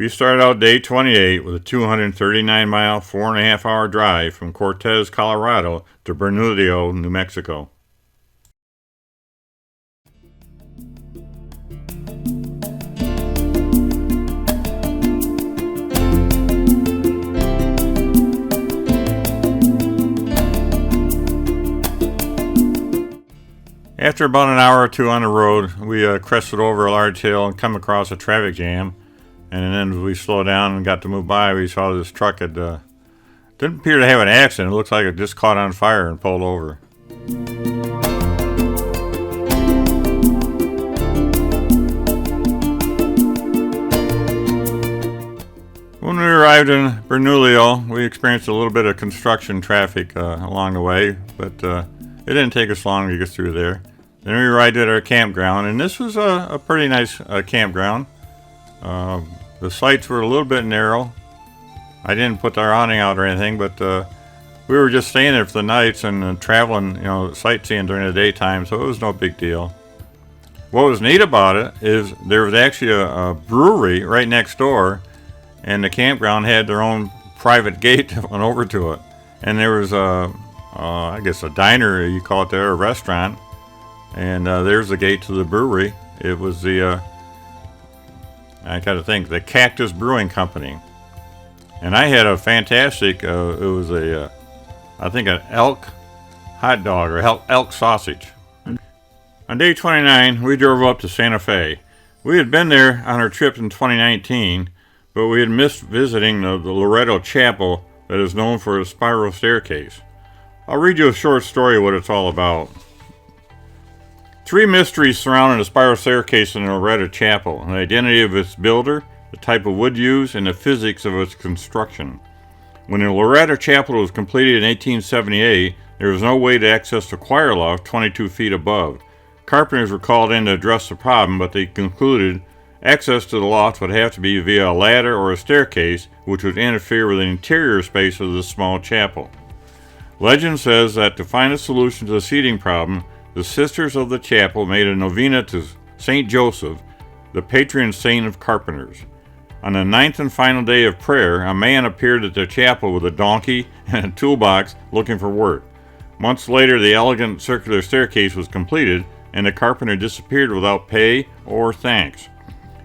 We started out day 28 with a 239-mile, 4.5-hour drive from Cortez, Colorado to Bernalillo, New Mexico. After about an hour or two on the road, we crested over a large hill and come across a traffic jam. And then as we slowed down and got to move by, we saw this truck had didn't appear to have an accident. It looks like it just caught on fire and pulled over. When we arrived in Bernalillo, we experienced a little bit of construction traffic along the way, but it didn't take us long to get through there. Then we arrived at our campground, and this was a pretty nice campground. The sites were a little bit narrow. I didn't put our awning out or anything, but we were just staying there for the nights and traveling, sightseeing during the daytime, so it was no big deal. What was neat about it is there was actually a brewery right next door, and the campground had their own private gate that went over to it. And there was I guess a diner, you call it there, a restaurant, and there's the gate to the brewery. It was the the Cactus Brewing Company. And I had a fantastic, it was an elk hot dog or elk sausage. On day 29, we drove up to Santa Fe. We had been there on our trip in 2019, but we had missed visiting the Loretto Chapel that is known for its spiral staircase. I'll read you a short story of what it's all about. 3 mysteries surrounding the spiral staircase in the Loretto Chapel: the identity of its builder, the type of wood used, and the physics of its construction. When the Loretto Chapel was completed in 1878, there was no way to access the choir loft 22 feet above. Carpenters were called in to address the problem, but they concluded access to the loft would have to be via a ladder or a staircase, which would interfere with the interior space of this small chapel. Legend says that to find a solution to the seating problem, the sisters of the chapel made a novena to St. Joseph, the patron saint of carpenters. On the 9th and final day of prayer, a man appeared at the chapel with a donkey and a toolbox looking for work. Months later, the elegant circular staircase was completed, and the carpenter disappeared without pay or thanks.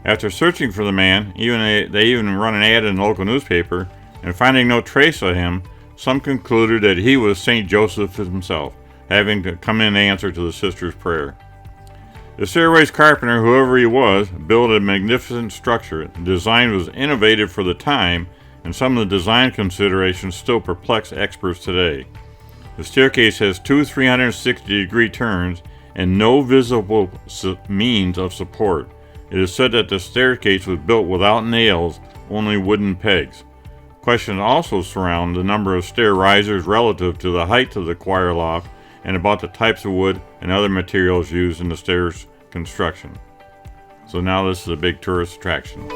After searching for the man, they even run an ad in the local newspaper, and finding no trace of him, some concluded that he was St. Joseph himself, having to come in answer to the sister's prayer. The stairway's carpenter, whoever he was, built a magnificent structure. The design was innovative for the time, and some of the design considerations still perplex experts today. The staircase has 2 360-degree turns and no visible means of support. It is said that the staircase was built without nails, only wooden pegs. Questions also surround the number of stair risers relative to the height of the choir loft and about the types of wood and other materials used in the stairs construction. So now this is a big tourist attraction.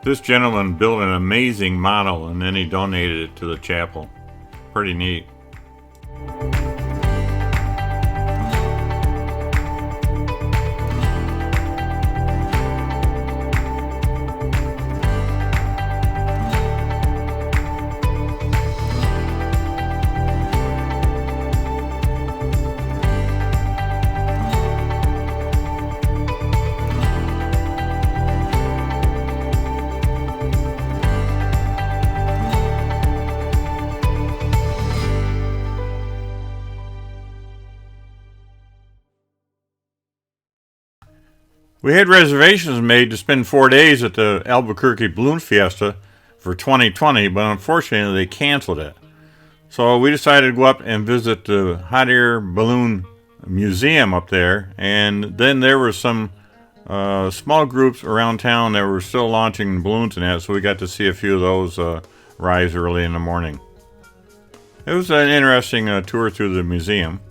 This gentleman built an amazing model and then he donated it to the chapel. Pretty neat. We had reservations made to spend 4 days at the Albuquerque Balloon Fiesta for 2020, but unfortunately they canceled it. So we decided to go up and visit the Hot Air Balloon Museum up there, and then there were some small groups around town that were still launching balloons and that, so we got to see a few of those rise early in the morning. It was an interesting tour through the museum.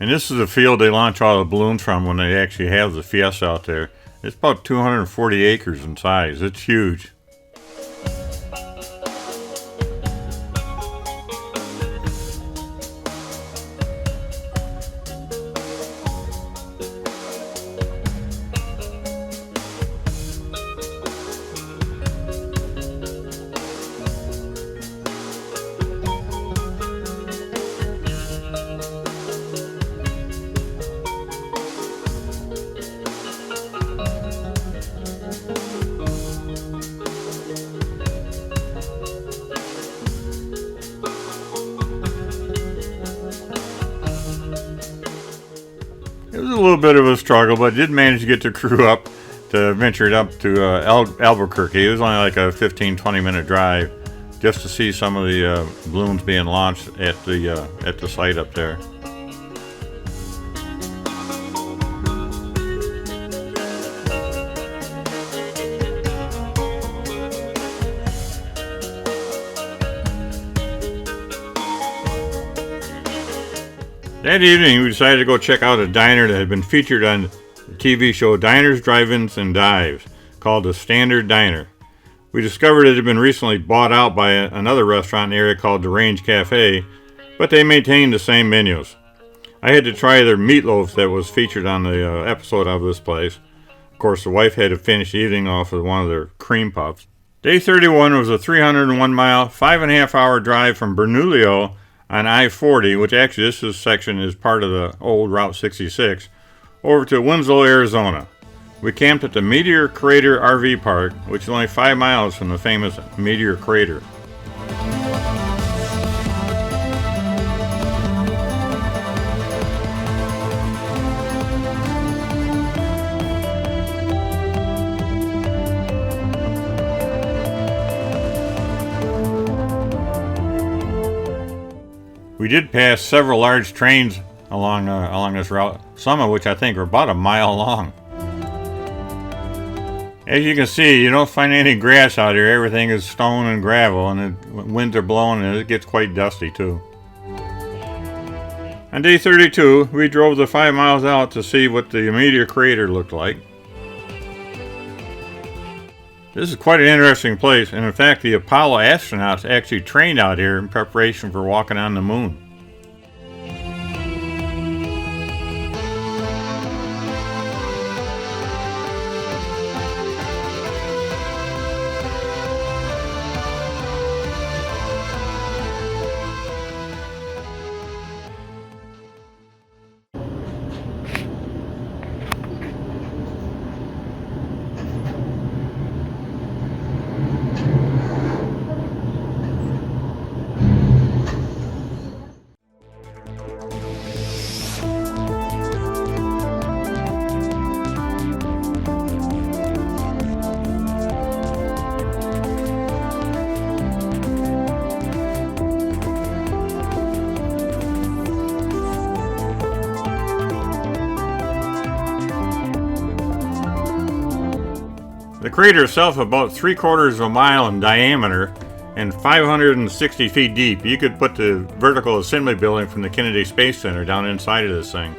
And this is the field they launch all the balloons from when they actually have the Fiesta out there. It's about 240 acres in size. It's huge. It was a little bit of a struggle, but did manage to get the crew up to venture it up to Albuquerque. It was only like a 15-20 minute drive just to see some of the balloons being launched at the site up there. That evening, we decided to go check out a diner that had been featured on the TV show Diners, Drive-Ins, and Dives, called the Standard Diner. We discovered it had been recently bought out by another restaurant in the area called the Range Cafe, but they maintained the same menus. I had to try their meatloaf that was featured on the episode of this place. Of course, the wife had to finish the evening off with one of their cream puffs. Day 31 was a 301-mile, 5.5-hour drive from Bernalillo on I-40, which actually this section is part of the old Route 66, over to Winslow, Arizona. We camped at the Meteor Crater RV Park, which is only 5 miles from the famous Meteor Crater. We did pass several large trains along this route, some of which I think are about a mile long. As you can see, you don't find any grass out here. Everything is stone and gravel, and the winds are blowing and it gets quite dusty too. On day 32, we drove the 5 miles out to see what the Meteor Crater looked like. This is quite an interesting place, and in fact the Apollo astronauts actually trained out here in preparation for walking on the moon. The crater itself is about 3/4 of a mile in diameter and 560 feet deep. You could put the vertical assembly building from the Kennedy Space Center down inside of this thing.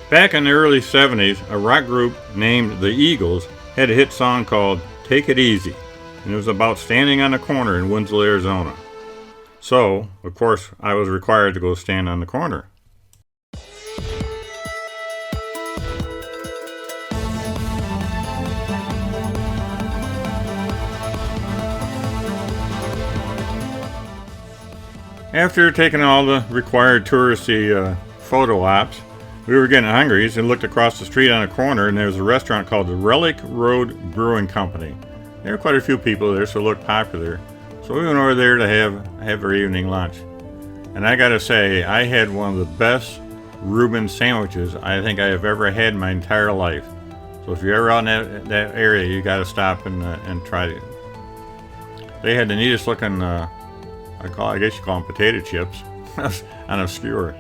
Back in the early 70s, a rock group named the Eagles had a hit song called Take It Easy, and it was about standing on a corner in Winslow, Arizona. So, of course, I was required to go stand on the corner. After taking all the required touristy photo ops. We were getting hungry, so we looked across the street on a corner, and there was a restaurant called the Relic Road Brewing Company. There were quite a few people there, so it looked popular. So we went over there to have our evening lunch. And I gotta say, I had one of the best Reuben sandwiches I think I have ever had in my entire life. So if you're ever out in that area, you gotta stop and try it. They had the neatest looking, I guess you call them potato chips, on a skewer.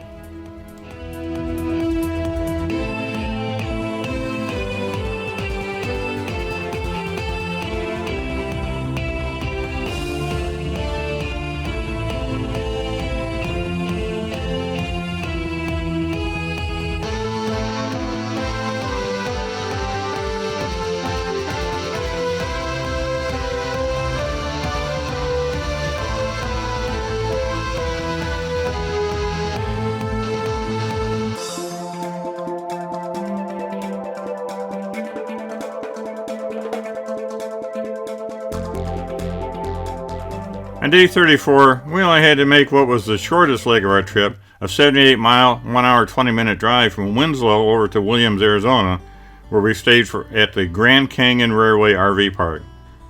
On day 34, we only had to make what was the shortest leg of our trip, a 78-mile, 1 hour, 20-minute drive from Winslow over to Williams, Arizona, where we stayed at the Grand Canyon Railway RV Park.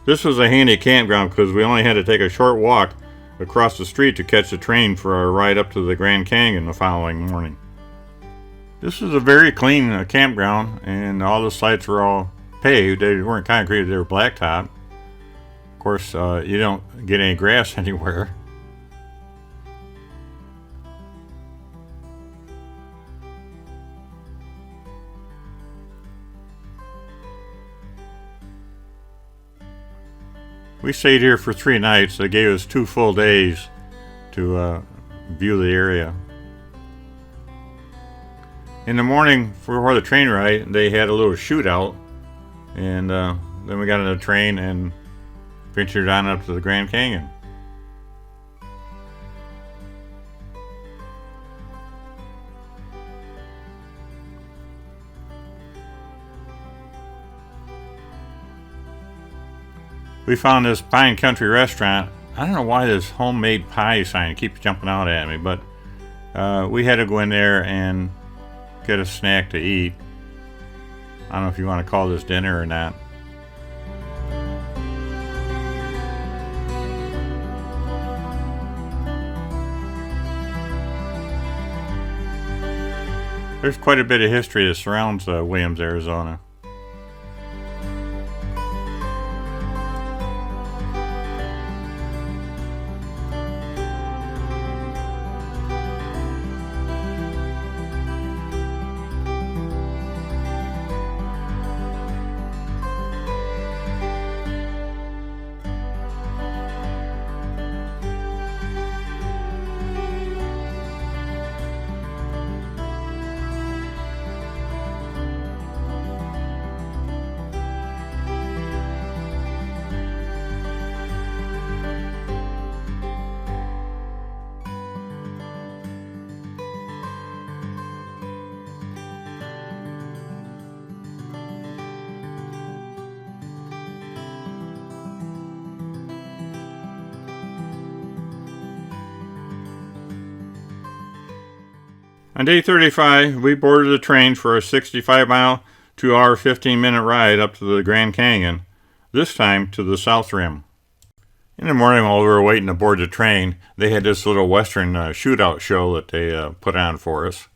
This was a handy campground because we only had to take a short walk across the street to catch the train for our ride up to the Grand Canyon the following morning. This was a very clean campground, and all the sites were all paved. They weren't concrete, they were blacktop. Of course, you don't get any grass anywhere. We stayed here for 3 nights. They gave us 2 full days to view the area. In the morning, before the train ride, they had a little shootout, and then we got on the train and ventured on up to the Grand Canyon. We found this Pine Country restaurant. I don't know why this homemade pie sign keeps jumping out at me, but we had to go in there and get a snack to eat. I don't know if you want to call this dinner or not. There's quite a bit of history that surrounds Williams, Arizona. On day 35, we boarded the train for a 65-mile, 2 hour, 15-minute ride up to the Grand Canyon, this time to the South Rim. In the morning, while we were waiting to board the train, they had this little Western shootout show that they put on for us.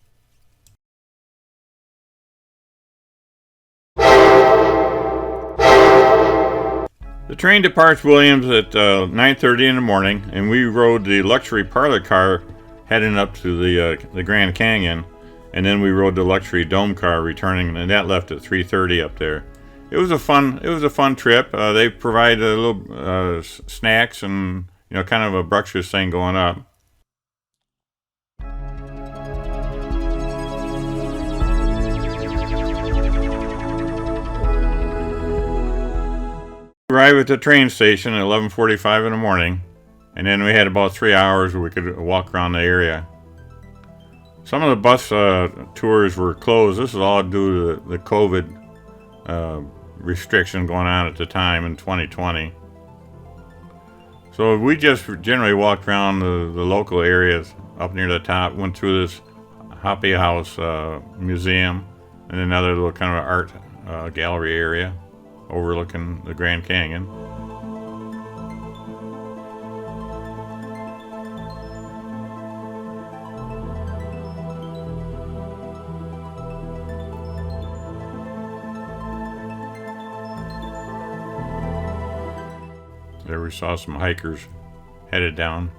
The train departs Williams at 9:30 in the morning, and we rode the luxury parlor car heading up to the Grand Canyon, and then we rode the luxury dome car returning, and that left at 3:30 up there. It was a fun trip. They provided a little snacks and kind of a breakfast thing going up. We arrived at the train station at 11:45 in the morning, and then we had about 3 hours where we could walk around the area. Some of the bus tours were closed. This is all due to the COVID restriction going on at the time in 2020. So we just generally walked around the local areas up near the top, went through this Hoppy House Museum, and another little kind of art gallery area overlooking the Grand Canyon. There we saw some hikers headed down.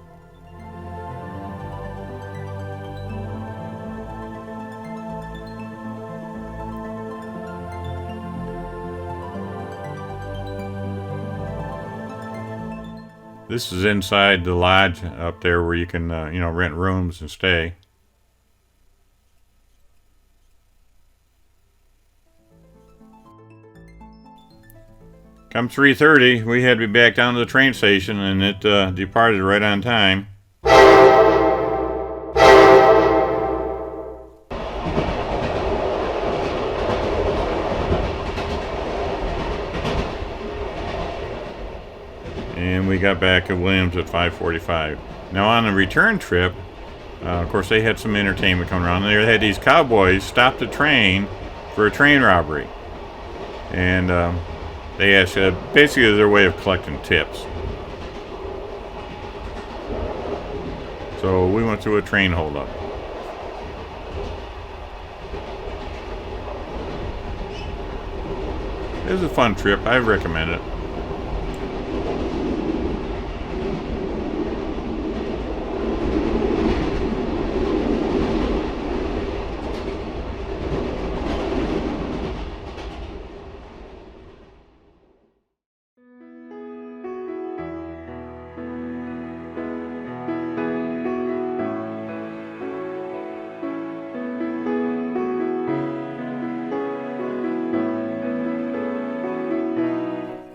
This is inside the lodge up there where you can, rent rooms and stay. Come 3:30, we had to be back down to the train station, and it departed right on time. And we got back at Williams at 5:45. Now on the return trip, of course they had some entertainment coming around. They had these cowboys stop the train for a train robbery. And they asked, basically their way of collecting tips. So we went through a train holdup. It was a fun trip. I recommend it.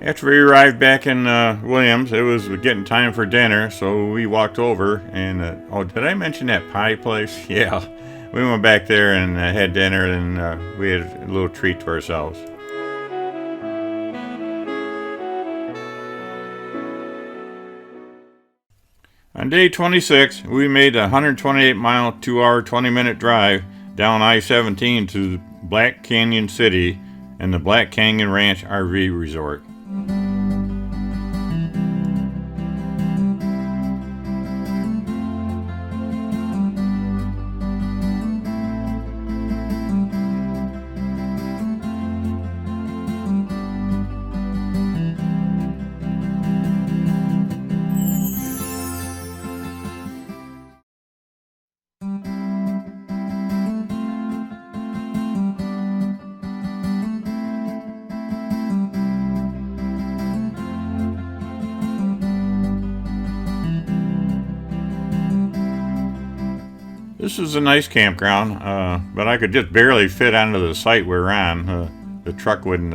After we arrived back in Williams, it was getting time for dinner, so we walked over and, did I mention that pie place? Yeah, we went back there and had dinner, and we had a little treat to ourselves. On day 26, we made a 128-mile, 2-hour, 20-minute drive down I-17 to Black Canyon City and the Black Canyon Ranch RV Resort. This is a nice campground, but I could just barely fit onto the site we're on. The truck wouldn't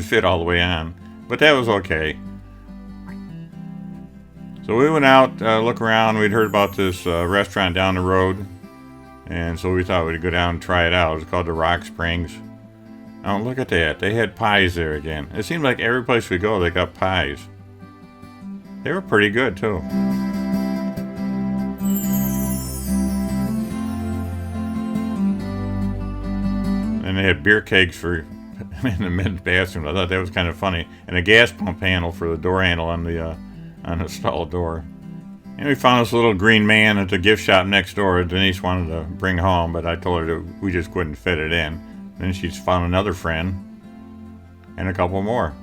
fit all the way on, but that was okay. So we went out, look around. We'd heard about this restaurant down the road, and so we thought we'd go down and try it out. It's called the Rock Springs. Oh, look at that. They had pies there again. It seemed like every place we go, they got pies. They were pretty good, too. And they had beer kegs for in the men's bathroom. I thought that was kind of funny. And a gas pump handle for the door handle on the stall door. And we found this little green man at the gift shop next door that Denise wanted to bring home, but I told her that we just couldn't fit it in. Then she's found another friend and a couple more.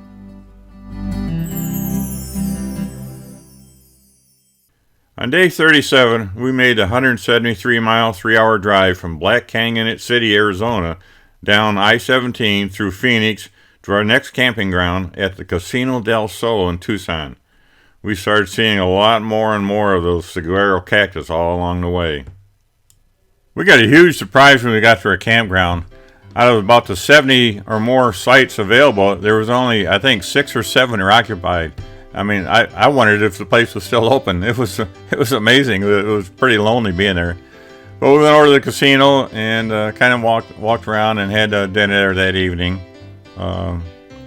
On day 37, we made a 173-mile, 3-hour drive from Black Canyon City, Arizona, down I-17 through Phoenix to our next camping ground at the Casino del Sol in Tucson. We started seeing a lot more and more of those saguaro cactus all along the way. We got a huge surprise when we got to our campground. Out of about the 70 or more sites available, there was only, I think, 6 or 7 are occupied. I mean, I wondered if the place was still open. It was amazing. It was pretty lonely being there. But we went over to the casino and kind of walked around and had dinner there that evening.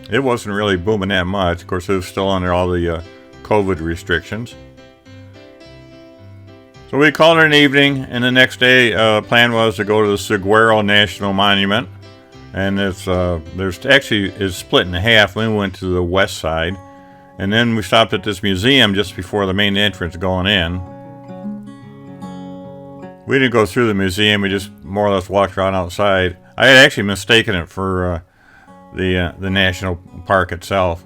It wasn't really booming that much. Of course, it was still under all the COVID restrictions. So So we called it an evening, and the next day plan was to go to the Saguaro National Monument. And it's split in half. We went to the west side, and then we stopped at this museum just before the main entrance going in. We didn't go through the museum, we just more or less walked around outside. I had actually mistaken it for the national park itself.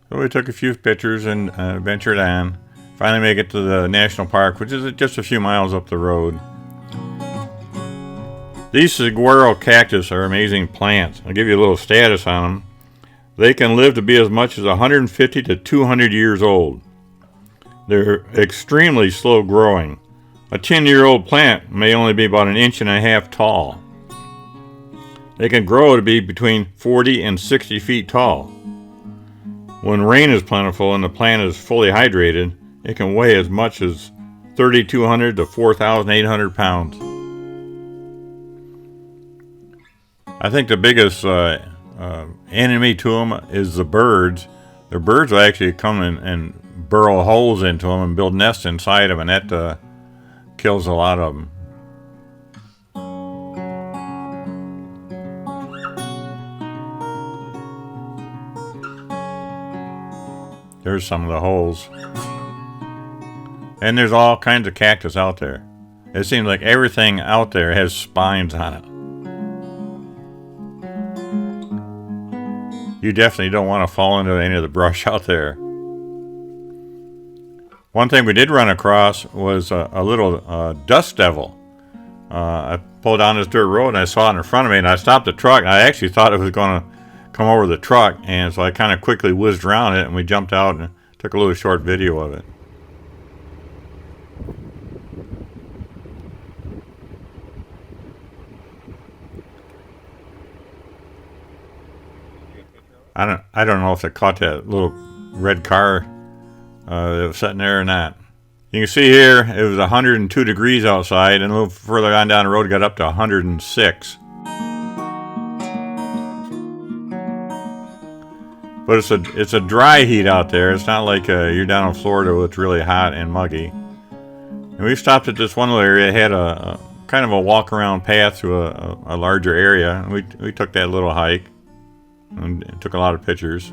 So we took a few pictures and ventured on. Finally make it to the national park, which is just a few miles up the road. These saguaro cactus are amazing plants. I'll give you a little status on them. They can live to be as much as 150 to 200 years old. They're extremely slow growing. A 10-year-old plant may only be about 1.5 inches tall. They can grow to be between 40 and 60 feet tall. When rain is plentiful and the plant is fully hydrated, it can weigh as much as 3,200 to 4,800 pounds. I think the biggest enemy to them is the birds. The birds will actually come and burrow holes into them and build nests inside them, and that kills a lot of them. There's some of the holes. And there's all kinds of cactus out there. It seems like everything out there has spines on it. You definitely don't want to fall into any of the brush out there. One thing we did run across was a little dust devil. I pulled down this dirt road and I saw it in front of me, and I stopped the truck. I actually thought it was going to come over the truck, and so I kind of quickly whizzed around it, and we jumped out and took a little short video of it. I don't know if it caught that little red car that was sitting there or not. You can see here it was 102 degrees outside, and a little further on down the road it got up to 106. But it's a dry heat out there. It's not like you're down in Florida where it's really hot and muggy. And we stopped at this one little area. It had a kind of a walk around path through a larger area. And we took that little hike and took a lot of pictures.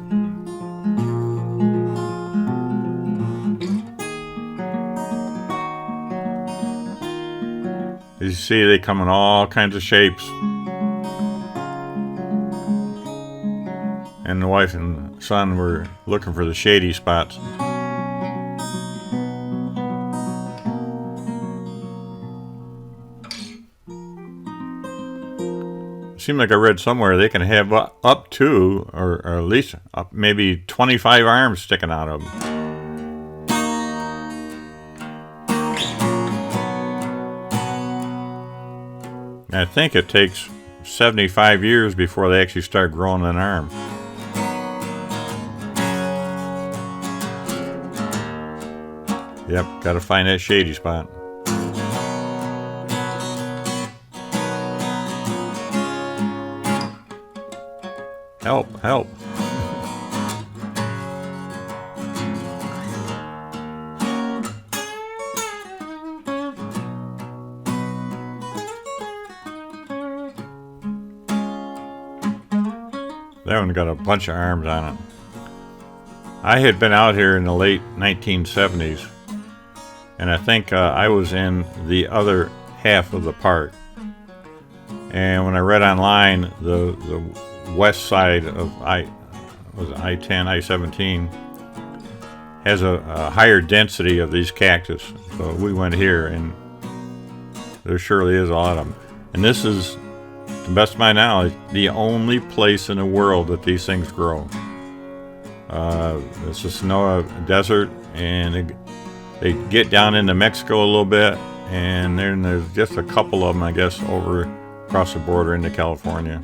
As you see, they come in all kinds of shapes. And the wife and son were looking for the shady spots. It seemed like I read somewhere they can have up to, or at least up maybe 25 arms sticking out of them. I think it takes 75 years before they actually start growing an arm. Yep, gotta find that shady spot. Help, help. That one got a bunch of arms on it. I had been out here in the late 1970s, and I think I was in the other half of the park. And when I read online, the west side of I-10, I-17 has a higher density of these cactus. So we went here, and there surely is a lot of them. And this is, to the best of my knowledge, the only place in the world that these things grow. It's a snow desert, and they get down into Mexico a little bit, and then there's just a couple of them, I guess, over across the border into California.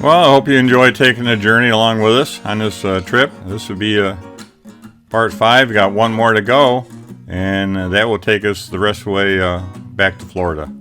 Well, I hope you enjoyed taking the journey along with us on this trip. This would be part 5. We got one more to go, and that will take us the rest of the way back to Florida.